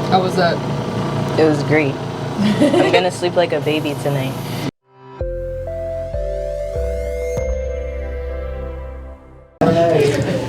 How was that? It was great. I'm gonna sleep like a baby tonight.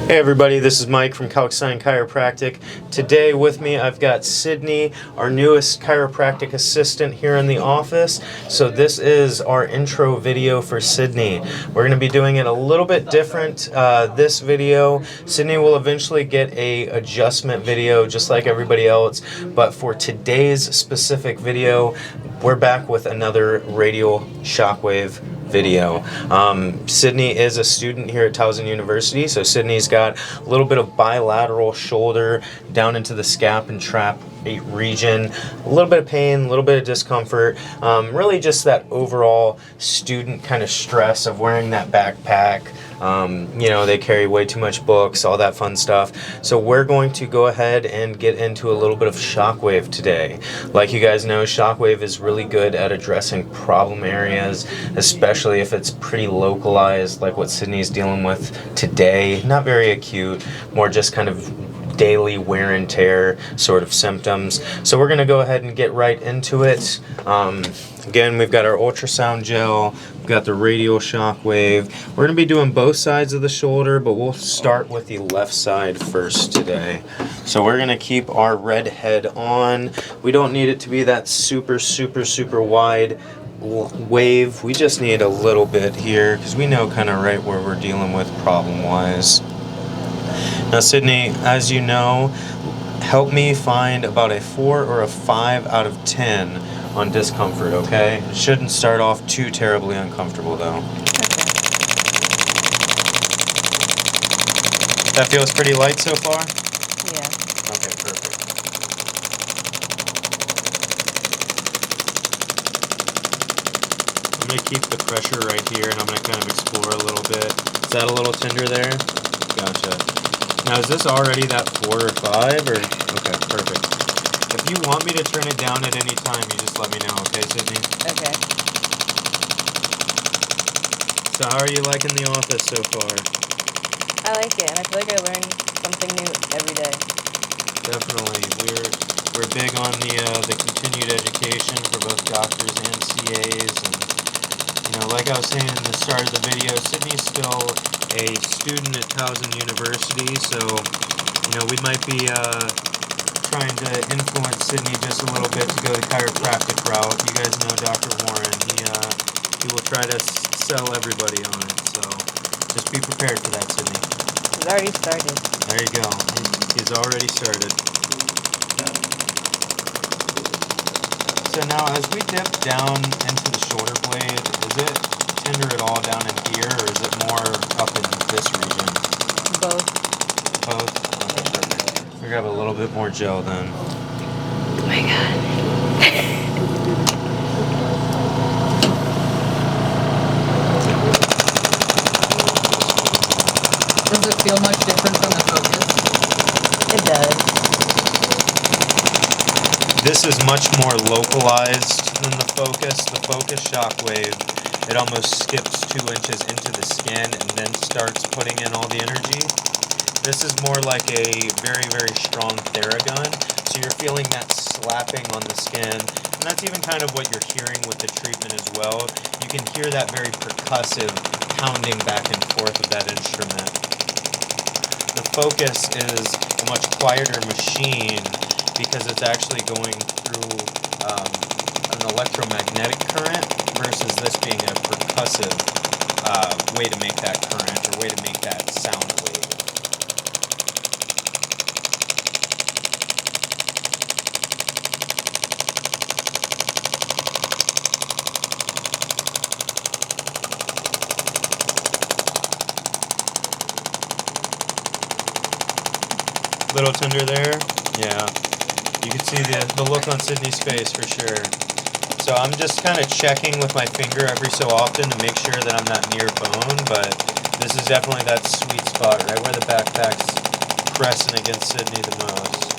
Hey everybody, this is Mike from Kalkstein Chiropractic. Today with me I've got Sydney, our newest chiropractic assistant here in the office. So this is our intro video for Sydney. We're going to be doing it a little bit different this video. Sydney will eventually get a adjustment video just like everybody else, but for today's specific video, we're back with another radial shockwave video. Sydney is a student here at Towson University, so Sydney's got a little bit of bilateral shoulder down into the scap and trap region, a little bit of pain, a little bit of discomfort, really just that overall student kind of stress of wearing that backpack. You know, they carry way too much books, all that fun stuff. So we're going to go ahead and get into a little bit of shockwave today. Like you guys know, shockwave is really good at addressing problem areas, especially if it's pretty localized, like what Sydney's dealing with today. Not very acute, more just kind of daily wear and tear sort of symptoms. So we're going to go ahead and get right into it. Again, we've got our ultrasound gel, we've got the radial shockwave. We're going to be doing both sides of the shoulder, but we'll start with the left side first today. So we're going to keep our red head on. We don't need it to be that super wide wave. We just need a little bit here because we know kind of right where we're dealing with problem-wise. Now, Sydney, as you know, help me find about a 4 or a 5 out of 10 on discomfort, okay? It shouldn't start off too terribly uncomfortable, though. Okay. That feels pretty light so far? Yeah. Okay, perfect. I'm going to keep the pressure right here, and I'm going to kind of explore a little bit. Is that a little tender there? Gotcha. Now, is this already that 4 or 5, or? Okay, perfect. If you want me to turn it down at any time, you just let me know, okay, Sydney? Okay. So how are you liking the office so far? I like it, and I feel like I learn something new every day. Definitely. We're big on the continued education for both doctors and CAs, and you know, like I was saying in the start of the video, Sydney's still a student at Towson University, so you know, we might be trying to influence Sydney just a little bit to go the chiropractic route. You guys know Dr. Warren. He will try to sell everybody on it, so just be prepared for that, Sydney. It's already started. There you go. He's already started. So now, as we dip down into the shoulder blade, is it tender at all down in here, or is it more up in this region? Both. Both? Okay, perfect. We're gonna have a little bit more gel then. Oh my god. Does it feel much different from the focus? It does. This is much more localized than the focus. The focus shockwave, it almost skips 2 inches into the skin and then starts putting in all the energy. This is more like a very strong Theragun, so you're feeling that slapping on the skin, and that's even kind of what you're hearing with the treatment as well. You can hear that very percussive pounding back and forth of that instrument. The focus is a much quieter machine because it's actually going through an electromagnetic current versus this being a percussive way to make that current or way to make that sound wave. Little tender there? Yeah. You can see the look on Sydney's face for sure. So I'm just kind of checking with my finger every so often to make sure that I'm not near bone, but this is definitely that sweet spot, right where the backpack's pressing against Sydney the most.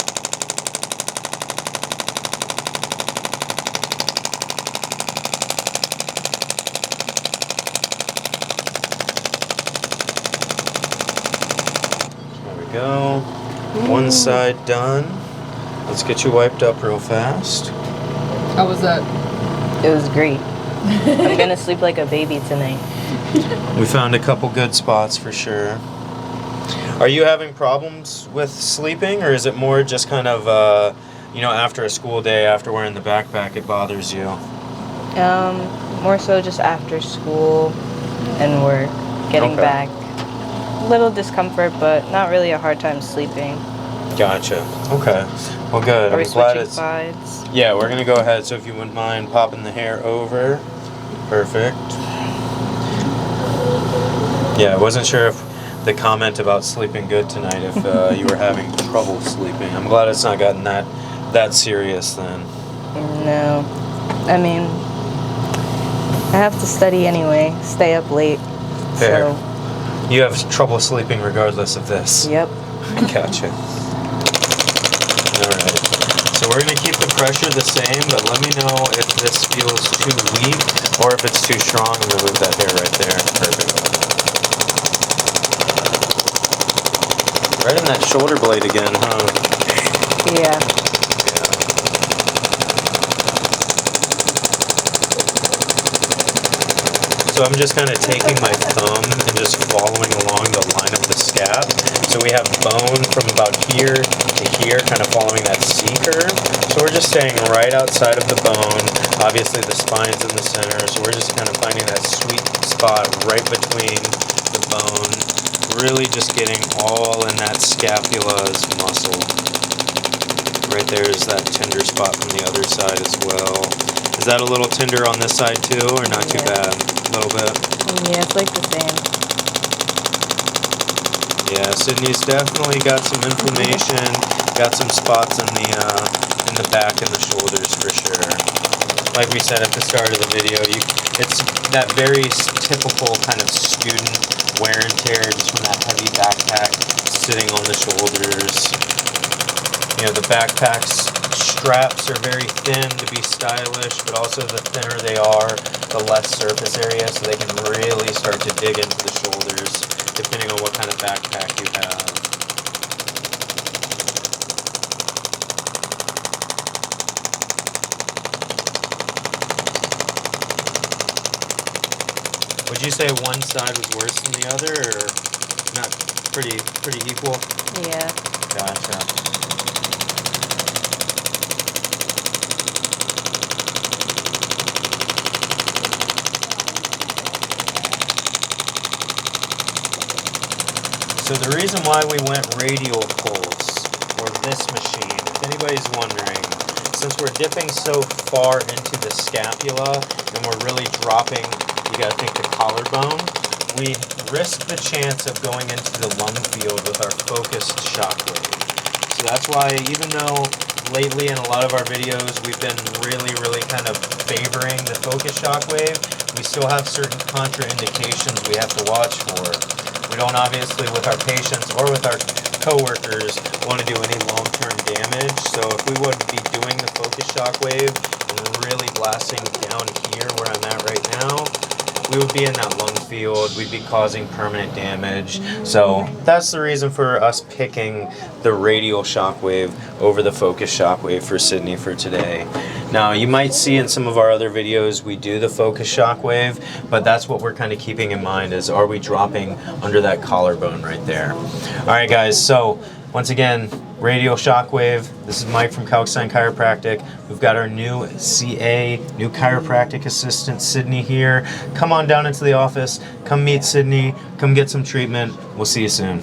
There we go. One side done. Let's get you wiped up real fast. How was that? It was great. I'm gonna sleep like a baby tonight. We found a couple good spots for sure. Are you having problems with sleeping, or is it more just kind of, after a school day, after wearing the backpack, it bothers you? More so just after school and work, getting Okay. back. Little discomfort, but not really a hard time sleeping. Gotcha. Okay. Well, good. Are we I'm glad switching it's. sides? Yeah, we're gonna go ahead. So if you wouldn't mind popping the hair over, perfect. Yeah, I wasn't sure if the comment about sleeping good tonight, if you were having trouble sleeping. I'm glad it's not gotten that serious then. No. I mean, I have to study anyway, stay up late. Fair. So, You have trouble sleeping regardless of this. yep. Gotcha. Alright. So we're going to keep the pressure the same, but let me know if this feels too weak or if it's too strong, and remove that hair right there. Perfect. Right in that shoulder blade again, huh? Yeah. So I'm just kind of taking my thumb and just following along the line of the scap. So we have bone from about here to here, kind of following that C curve. So we're just staying right outside of the bone. Obviously the spine's in the center, so we're just kind of finding that sweet spot right between the bone. Really just getting all in that scapula's muscle. Right there is that tender spot from the other side as well. Is that a little tender on this side too, or not too bad? A little bit? Yeah, it's like the same. Yeah, Sydney's definitely got some inflammation, got some spots in the back and the shoulders for sure. Like we said at the start of the video, it's that very typical kind of student wear and tear just from that heavy backpack sitting on the shoulders. The backpack's straps are very thin to be stylish, but also the thinner they are, the less surface area, so they can really start to dig into the shoulders, depending on what kind of backpack you have. Would you say one side was worse than the other, or not pretty equal? Yeah. Gotcha. So the reason why we went radial pulse, or this machine, if anybody's wondering, since we're dipping so far into the scapula and we're really dropping, you gotta think the collarbone, we risk the chance of going into the lung field with our focused shockwave. So that's why, even though lately in a lot of our videos we've been really kind of favoring the focused shockwave, we still have certain contraindications we have to watch for. We don't obviously, with our patients or with our coworkers, want to do any long-term damage. So if we would be doing the focus shockwave and really blasting down here where I'm at right now, we would be in that lung field, we'd be causing permanent damage. So that's the reason for us picking the radial shockwave over the focus shockwave for Sydney for today. Now you might see in some of our other videos we do the focus shockwave, but that's what we're kind of keeping in mind is, are we dropping under that collarbone right there? Alright guys, so once again, radial shockwave. This is Mike from Kalkstein Chiropractic. We've got our new CA, new chiropractic assistant, Sydney here. Come on down into the office, come meet Sydney, come get some treatment. We'll see you soon.